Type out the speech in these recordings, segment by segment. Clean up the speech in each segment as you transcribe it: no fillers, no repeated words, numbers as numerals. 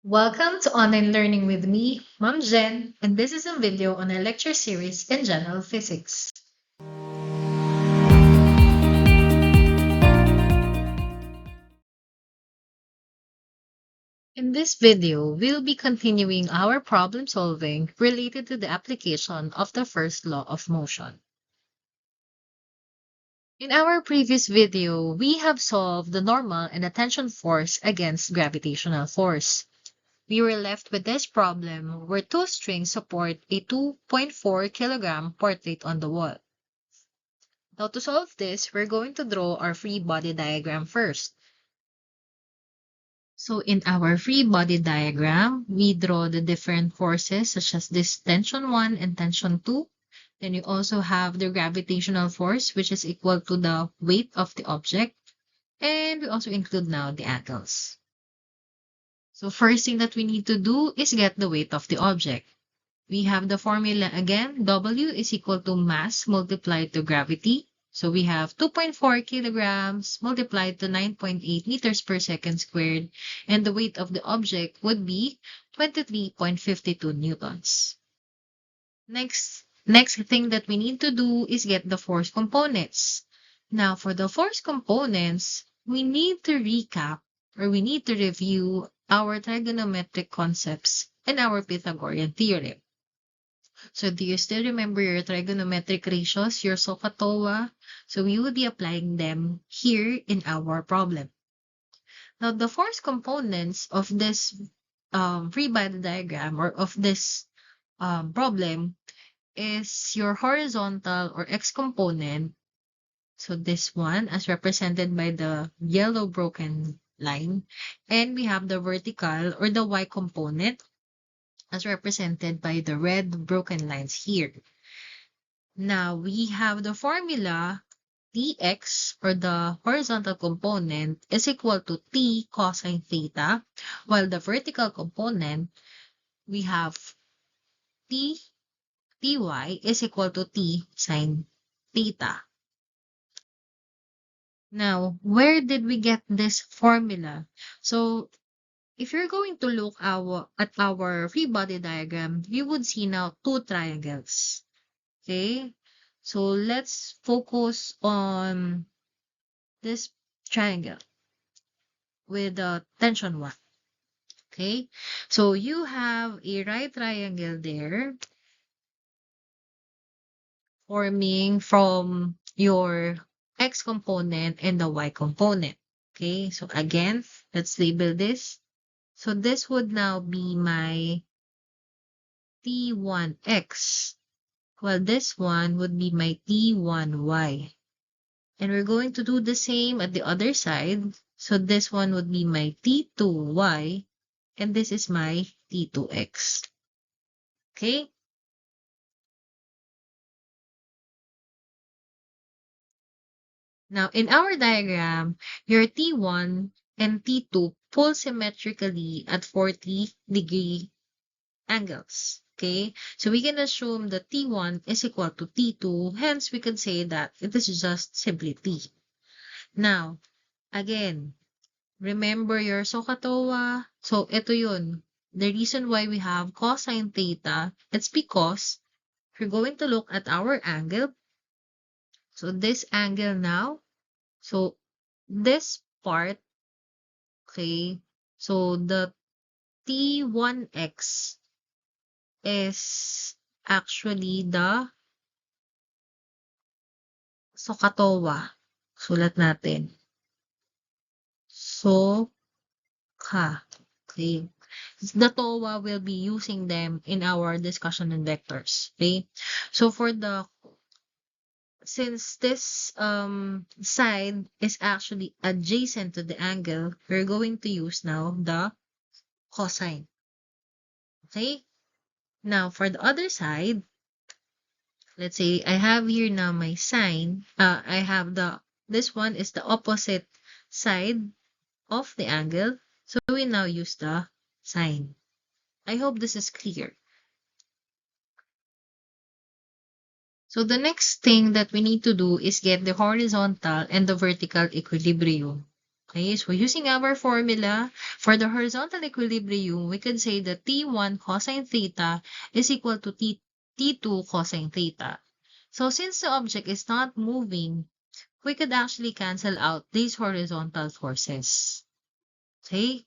Welcome to Online Learning with me, Ma'am Jen, and this is a video on a lecture series in general physics. In this video, we'll be continuing our problem solving related to the application of the first law of motion. In our previous video, we have solved the normal and the tension force against gravitational force. We were left with this problem where two strings support a 2.4 kilogram portrait on the wall. Now to solve this, we're going to draw our free body diagram first. So in our free body diagram, we draw the different forces such as this tension 1 and tension 2. Then you also have the gravitational force, which is equal to the weight of the object. And we also include now the angles. So first thing that we need to do is get the weight of the object. We have the formula again. W is equal to mass multiplied to gravity. So we have 2.4 kilograms multiplied to 9.8 meters per second squared. And the weight of the object would be 23.52 newtons. Next thing that we need to do is get the force components. Now for the force components, we need to recap or we need to review our trigonometric concepts and our Pythagorean theorem. So do you still remember your trigonometric ratios, your SOHCAHTOA? So we will be applying them here in our problem. Now the force components of this free body diagram or of this problem is your horizontal or x component. So this one as represented by the yellow broken line. And we have the vertical or the y component as represented by the red broken lines here. Now, we have the formula dx, or the horizontal component, is equal to t cosine theta, while the vertical component, we have ty is equal to t sine theta. Now, where did we get this formula? So, if you're going to look at our free body diagram, you would see now two triangles. Okay, so let's focus on this triangle with the tension 1. Okay, so you have a right triangle there forming from your x component and the y component. Okay, so again, let's label this. So this would now be my T1x, while this one would be my T1y. And we're going to do the same at the other side. So this one would be my T2y, and this is my T2x. Okay? Now, in our diagram, your T1 and T2 pull symmetrically at 40-degree angles. Okay? So we can assume that T1 is equal to T2. Hence, we can say that it is just simply T. Now, again, remember your SOHCAHTOA? So, ito yun. The reason why we have cosine theta, it's because we're going to look at our angle. So, this angle now. So, this part, okay, so the T1x is actually the SOHCAHTOA. Sulat natin. Okay. The TOA will be using them in our discussion on vectors. Okay. So since this side is actually adjacent to the angle, we're going to use now the cosine. Okay. Now for the other side, let's say I have here now my sine. I have this one is the opposite side of the angle. So we now use the sine. I hope this is clear. So the next thing that we need to do is get the horizontal and the vertical equilibrium. Okay, so using our formula for the horizontal equilibrium, we could say that T1 cosine theta is equal to T2 cosine theta. So since the object is not moving, we could actually cancel out these horizontal forces. Okay?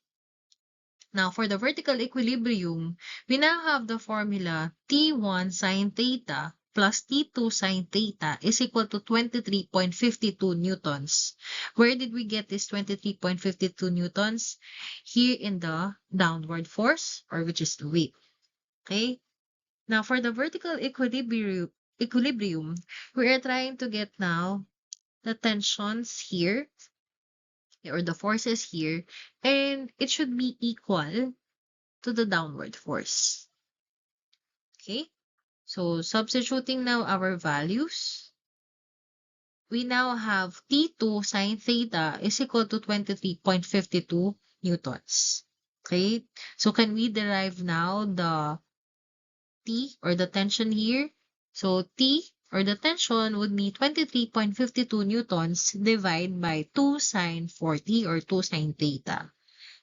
Now, for the vertical equilibrium, we now have the formula T1 sine theta plus T2 sine theta is equal to 23.52 newtons. Where did we get this 23.52 newtons? Here in the downward force, or which is the weight. Okay? Now, for the vertical equilibrium, we are trying to get now the tensions here, or the forces here, and it should be equal to the downward force. Okay, so substituting now our values, we now have T2 sine theta is equal to 23.52 newtons. Okay, so can we derive now the T or the tension here? So T or the tension would be 23.52 newtons divided by 2 sine 40 or 2 sine theta.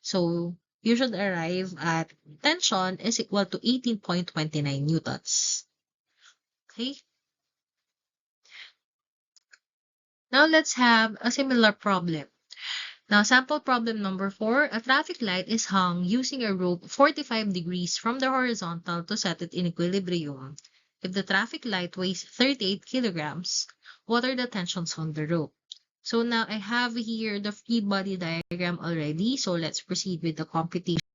So you should arrive at tension is equal to 18.29 newtons. Okay. Now let's have a similar problem. Now sample problem number 4, a traffic light is hung using a rope 45 degrees from the horizontal to set it in equilibrium. If the traffic light weighs 38 kilograms, what are the tensions on the rope? So now I have here the free body diagram already. So let's proceed with the computation.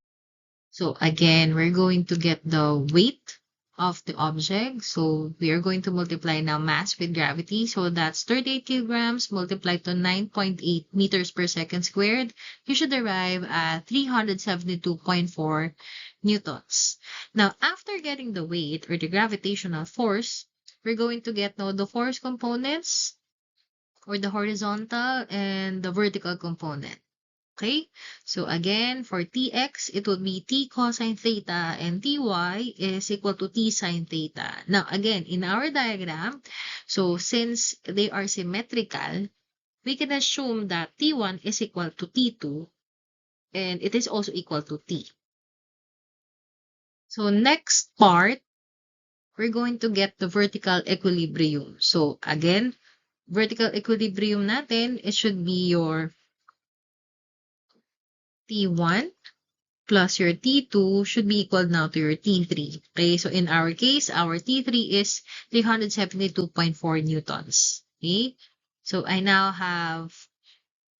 So again, we're going to get the weight of the object. So we are going to multiply now mass with gravity. So that's 38 kilograms multiplied to 9.8 meters per second squared. You should arrive at 372.4 newtons. Now, after getting the weight or the gravitational force, we're going to get now the force components or the horizontal and the vertical component. Okay, so again, for Tx, it would be T cosine theta and Ty is equal to T sine theta. Now, again, in our diagram, so since they are symmetrical, we can assume that T1 is equal to T2 and it is also equal to T. So next part, we're going to get the vertical equilibrium. So again, vertical equilibrium natin, it should be your T1 plus your T2 should be equal now to your T3. Okay, so in our case, our T3 is 372.4 newtons. Okay, so I now have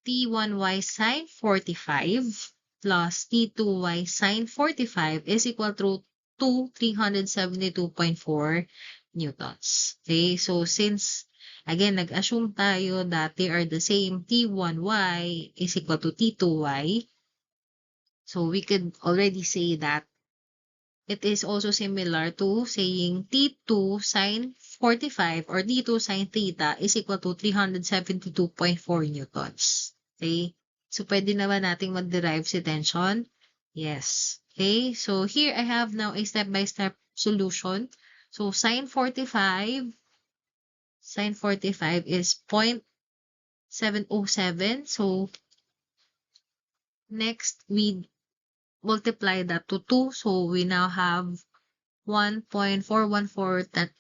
T1y sine 45 plus T2y sine 45 is equal to 372.4 newtons. Okay, so since again, nag-assume tayo that they are the same, T1y is equal to T2y. So we could already say that it is also similar to saying T2 sine 45 or T2 sine theta is equal to 372.4 newtons. Okay? So, pwede naman nating mag-derive si tension. Yes. Okay? So, here I have now a step-by-step solution. So, sine 45 is 0.707. So, next we multiply that to 2. So we now have 1.414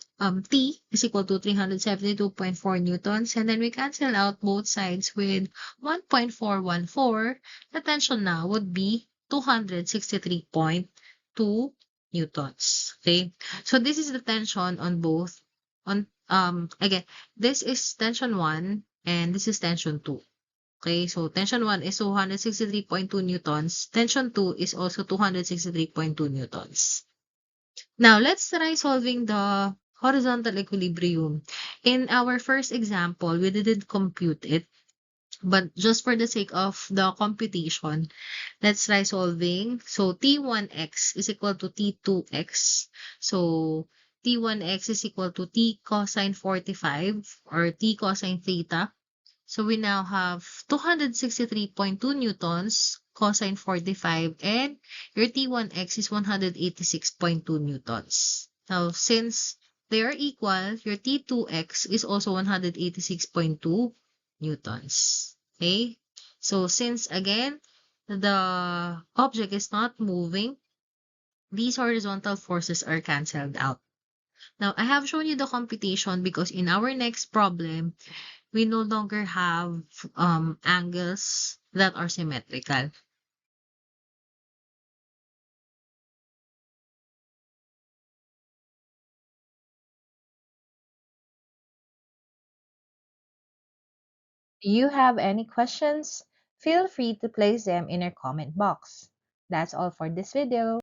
T is equal to 372.4 newtons. And then we cancel out both sides with 1.414. The tension now would be 263.2 newtons. Okay. So this is the tension on both. Again, this is tension 1 and this is tension 2. Okay, so tension 1 is 263.2 newtons. Tension 2 is also 263.2 newtons. Now, let's try solving the horizontal equilibrium. In our first example, we didn't compute it. But just for the sake of the computation, let's try solving. So, T1x is equal to T2x. So, T1x is equal to T cosine 45 or T cosine theta. So we now have 263.2 newtons cosine 45 and your T1x is 186.2 newtons. Now, since they are equal, your T2x is also 186.2 newtons. Okay? So since again, the object is not moving, these horizontal forces are canceled out. Now, I have shown you the computation because in our next problem, we no longer have angles that are symmetrical. Do you have any questions? Feel free to place them in your comment box. That's all for this video.